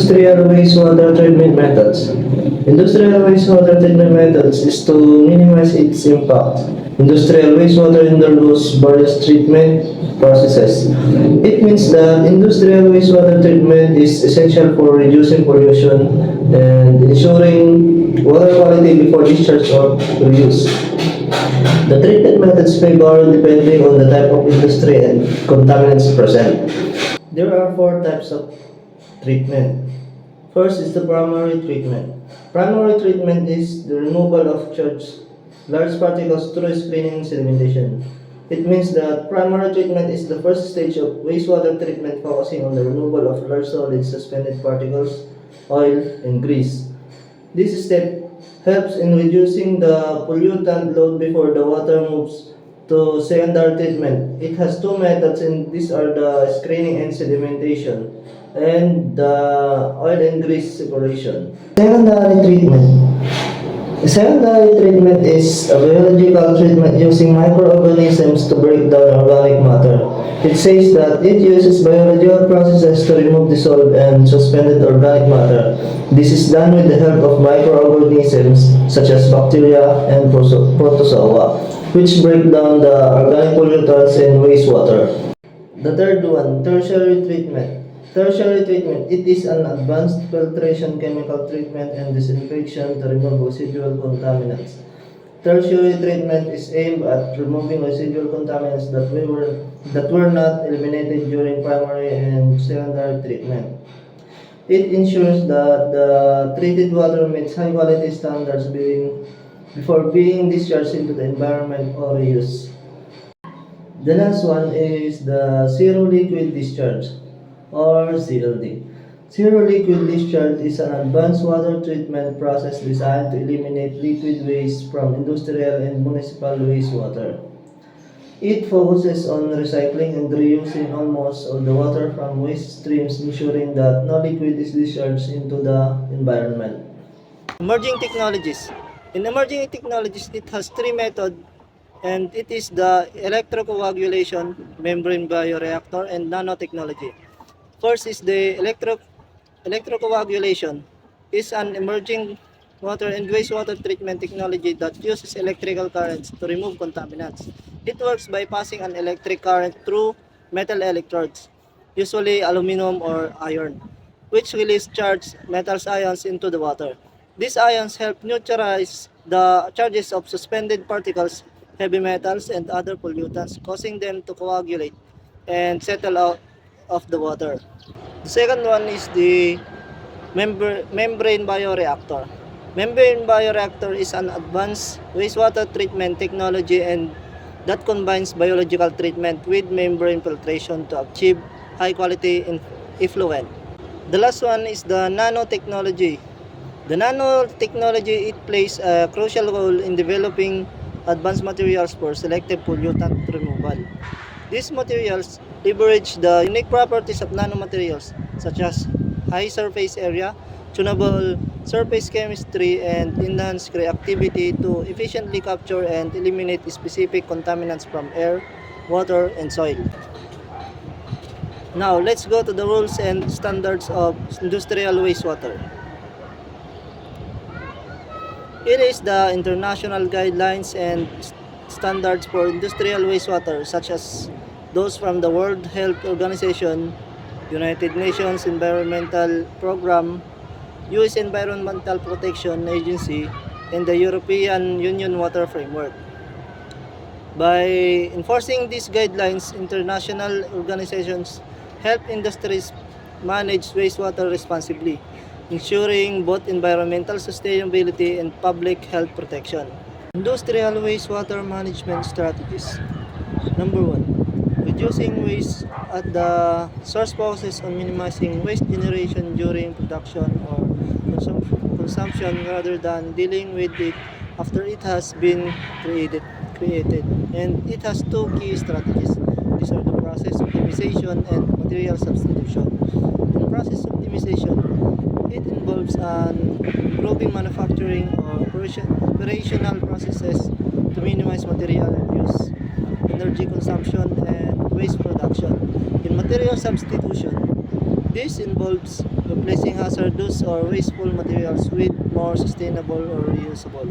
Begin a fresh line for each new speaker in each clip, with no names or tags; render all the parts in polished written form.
Industrial wastewater treatment methods. Industrial wastewater treatment methods is to minimize its impact. Industrial wastewater undergoes various treatment processes. It means that industrial wastewater treatment is essential for reducing pollution and ensuring water quality before discharge or reuse. The treatment methods may vary depending on the type of industry and contaminants present. There are four types of treatment. First is the primary treatment. Primary treatment is the removal of charged large particles through screening and sedimentation. It means that primary treatment is the first stage of wastewater treatment focusing on the removal of large solid suspended particles, oil, and grease. This step helps in reducing the pollutant load before the water moves to secondary treatment. It has two methods, and these are the screening and sedimentation and the oil and grease separation. Secondary treatment. Secondary treatment is a biological treatment using microorganisms to break down organic matter. It says that it uses biological processes to remove dissolved and suspended organic matter. This is done with the help of microorganisms such as bacteria and protozoa, which break down the organic pollutants in wastewater. The third one, tertiary treatment. Tertiary treatment, it is an advanced filtration, chemical treatment, and disinfection to remove residual contaminants. Tertiary treatment is aimed at removing residual contaminants that were not eliminated during primary and secondary treatment. It ensures that the treated water meets high quality standards before being discharged into the environment or reuse. The last one is the zero liquid discharge, or ZLD. Zero liquid discharge is an advanced water treatment process designed to eliminate liquid waste from industrial and municipal wastewater. It focuses on recycling and reusing almost all the water from waste streams, ensuring that no liquid is discharged into the environment. Emerging technologies. In emerging technologies, it has three methods, and it is the electrocoagulation, membrane bioreactor, and nanotechnology. First is the electrocoagulation. Is an emerging water and wastewater treatment technology that uses electrical currents to remove contaminants. It works by passing an electric current through metal electrodes, usually aluminum or iron, which release charged metals ions into the water. These ions help neutralize the charges of suspended particles, heavy metals, and other pollutants, causing them to coagulate and settle out of the water. The second one is the membrane bioreactor. Membrane bioreactor is an advanced wastewater treatment technology and that combines biological treatment with membrane filtration to achieve high quality effluent. The last one is the nanotechnology. The nanotechnology, it plays a crucial role in developing advanced materials for selective pollutant removal. These materials leverage the unique properties of nanomaterials such as high surface area, tunable surface chemistry, and enhanced reactivity to efficiently capture and eliminate specific contaminants from air, water, and soil. Now, let's go to the rules and standards of industrial wastewater. It is the international guidelines and standards for industrial wastewater, such as those from the World Health Organization, United Nations Environmental Program, US Environmental Protection Agency, and the European Union Water Framework. By enforcing these guidelines, international organizations help industries manage wastewater responsibly, ensuring both environmental sustainability and public health protection. Industrial wastewater management strategies. Number 1. Reducing waste at the source focuses on minimizing waste generation during production or consumption rather than dealing with it after it has been created. And it has two key strategies. These are the process optimization and material substitution. In process optimization, it involves improving manufacturing or operational processes to minimize material use, energy consumption, and waste production. In material substitution, this involves replacing hazardous or wasteful materials with more sustainable or reusable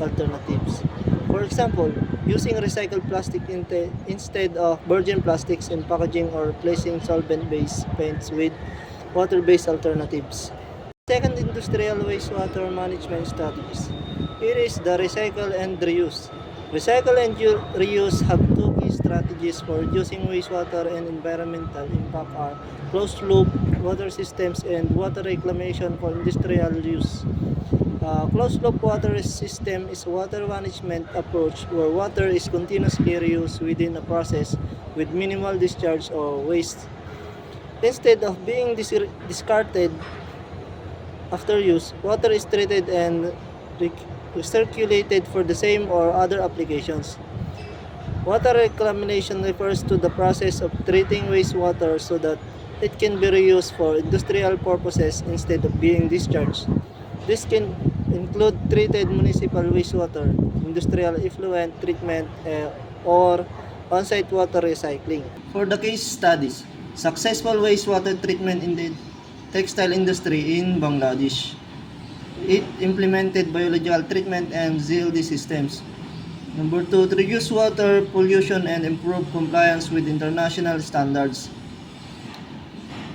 alternatives. For example, using recycled plastic instead of virgin plastics in packaging or replacing solvent-based paints with water-based alternatives. Second, industrial wastewater management strategies. It is the recycle and reuse. Recycle and reuse have two key strategies for reducing wastewater and environmental impact are closed-loop water systems and water reclamation for industrial use. Closed-loop water system is a water management approach where water is continuously reused within a process with minimal discharge or waste. Instead of being discarded after use, water is treated and recirculated for the same or other applications. Water reclamation refers to the process of treating wastewater so that it can be reused for industrial purposes instead of being discharged. This can include treated municipal wastewater, industrial effluent treatment, or on-site water recycling. For the case studies, successful wastewater treatment in the textile industry in Bangladesh. It implemented biological treatment and ZLD systems. Number 2, to reduce water pollution and improve compliance with international standards.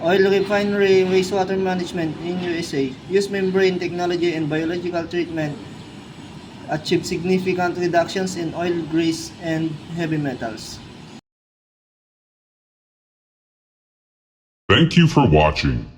Oil refinery wastewater management in USA use membrane technology and biological treatment achieve significant reductions in oil, grease, and heavy metals.
Thank you for watching.